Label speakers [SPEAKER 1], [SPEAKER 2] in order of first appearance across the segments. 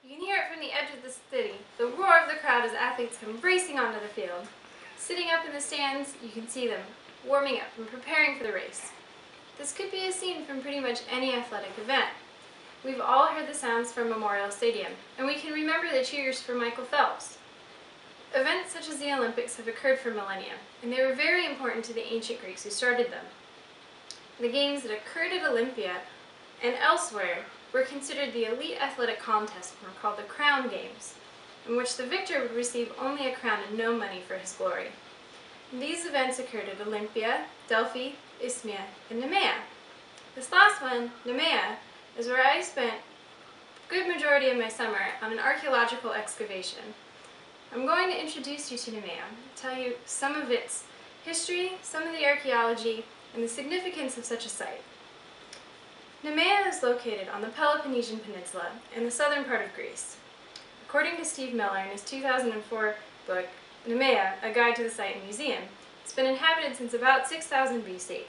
[SPEAKER 1] You can hear it from the edge of the city, the roar of the crowd as athletes come racing onto the field. Sitting up in the stands, you can see them warming up and preparing for the race. This could be a scene from pretty much any athletic event. We've all heard the sounds from Memorial Stadium, and we can remember the cheers for Michael Phelps. Events such as the Olympics have occurred for millennia, and they were very important to the ancient Greeks who started them. The games that occurred at Olympia and elsewhere were considered the elite athletic contests and were called the Crown Games, in which the victor would receive only a crown and no money for his glory. These events occurred at Olympia, Delphi, Isthmia, and Nemea. This last one, Nemea, is where I spent a good majority of my summer on an archaeological excavation. I'm going to introduce you to Nemea, tell you some of its history, some of the archaeology, and the significance of such a site. Nemea is located on the Peloponnesian Peninsula in the southern part of Greece. According to Steve Miller in his 2004 book, Nemea, A Guide to the Site and Museum, it's been inhabited since about 6000 BC.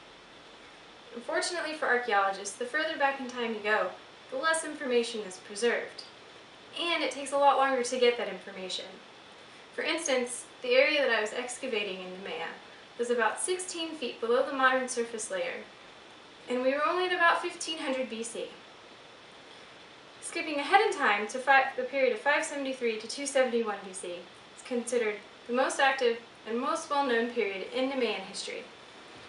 [SPEAKER 1] Unfortunately for archaeologists, the further back in time you go, the less information is preserved. And it takes a lot longer to get that information. For instance, the area that I was excavating in Nemea was about 16 feet below the modern surface layer, and we were only at about 1500 BC. Skipping ahead in time to the period of 573 to 271 BC is considered the most active and most well-known period in Nemean history,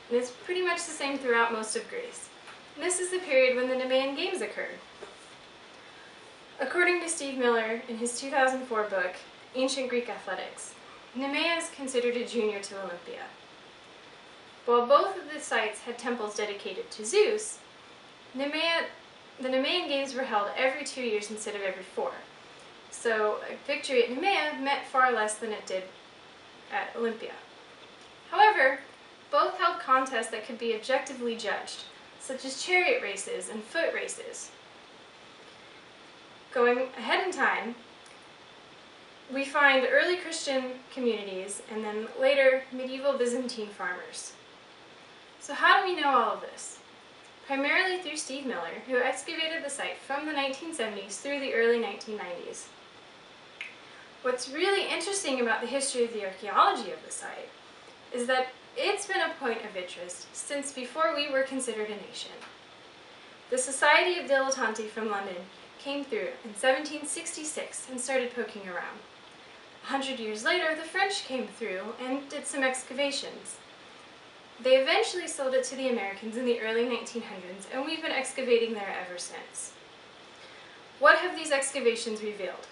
[SPEAKER 1] and it's pretty much the same throughout most of Greece. And this is the period when the Nemean Games occurred. According to Steve Miller in his 2004 book, Ancient Greek Athletics, Nemea is considered a junior to Olympia. While both of the sites had temples dedicated to Zeus, the Nemean Games were held every 2 years instead of every 4. So a victory at Nemea meant far less than it did at Olympia. However, both held contests that could be objectively judged, such as chariot races and foot races. Going ahead in time, we find early Christian communities and then later medieval Byzantine farmers. So how do we know all of this? Primarily through Steve Miller, who excavated the site from the 1970s through the early 1990s. What's really interesting about the history of the archaeology of the site is that it's been a point of interest since before we were considered a nation. The Society of Dilettanti from London came through in 1766 and started poking around. 100 years later, the French came through and did some excavations. They eventually sold it to the Americans in the early 1900s, and we've been excavating there ever since. What have these excavations revealed?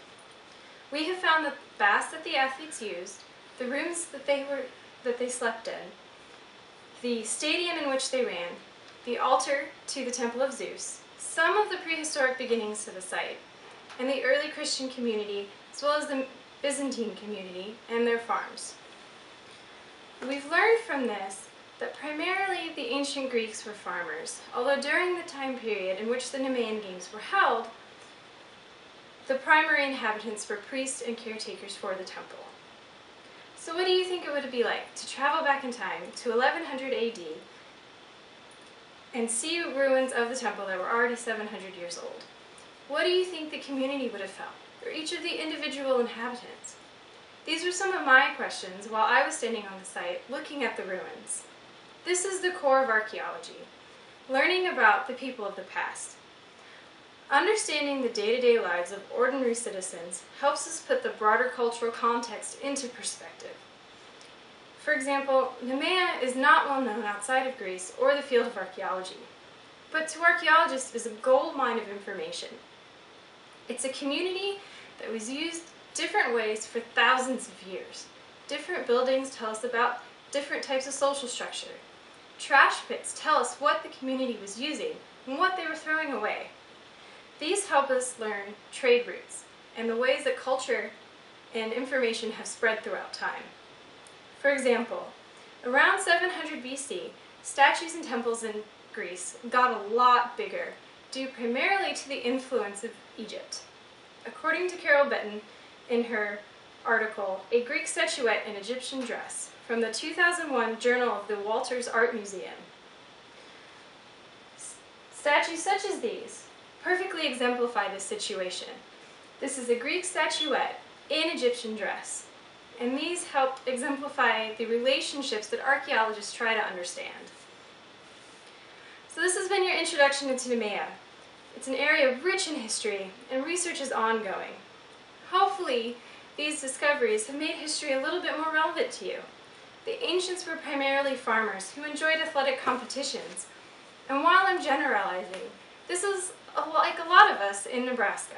[SPEAKER 1] We have found the baths that the athletes used, the rooms that they slept in, the stadium in which they ran, the altar to the Temple of Zeus, some of the prehistoric beginnings to the site, and the early Christian community, as well as the Byzantine community and their farms. We've learned from this that primarily the ancient Greeks were farmers, although during the time period in which the Nemean Games were held, the primary inhabitants were priests and caretakers for the temple. So what do you think it would be like to travel back in time to 1100 AD and see ruins of the temple that were already 700 years old? What do you think the community would have felt, or each of the individual inhabitants? These were some of my questions while I was standing on the site looking at the ruins. This is the core of archaeology, learning about the people of the past. Understanding the day-to-day lives of ordinary citizens helps us put the broader cultural context into perspective. For example, Nemea is not well known outside of Greece or the field of archaeology, but to archaeologists it is a gold mine of information. It's a community that was used different ways for thousands of years. Different buildings tell us about different types of social structure. Trash pits tell us what the community was using and what they were throwing away. These help us learn trade routes and the ways that culture and information have spread throughout time. For example, around 700 BC, statues and temples in Greece got a lot bigger, due primarily to the influence of Egypt. According to Carol Benton in her article, A Greek Statuette in Egyptian Dress, from the 2001 Journal of the Walters Art Museum. Statues such as these perfectly exemplify this situation. This is a Greek statuette in Egyptian dress, and these help exemplify the relationships that archaeologists try to understand. So this has been your introduction into Nemea. It's an area rich in history, and research is ongoing. Hopefully, these discoveries have made history a little bit more relevant to you. The ancients were primarily farmers who enjoyed athletic competitions, and while I'm generalizing, this is like a lot of us in Nebraska.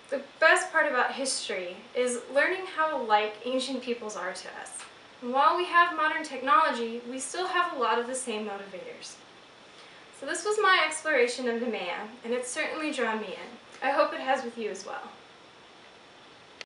[SPEAKER 1] The best part about history is learning how alike ancient peoples are to us. And while we have modern technology, we still have a lot of the same motivators. So this was my exploration of Nemea, and it's certainly drawn me in. I hope it has with you as well.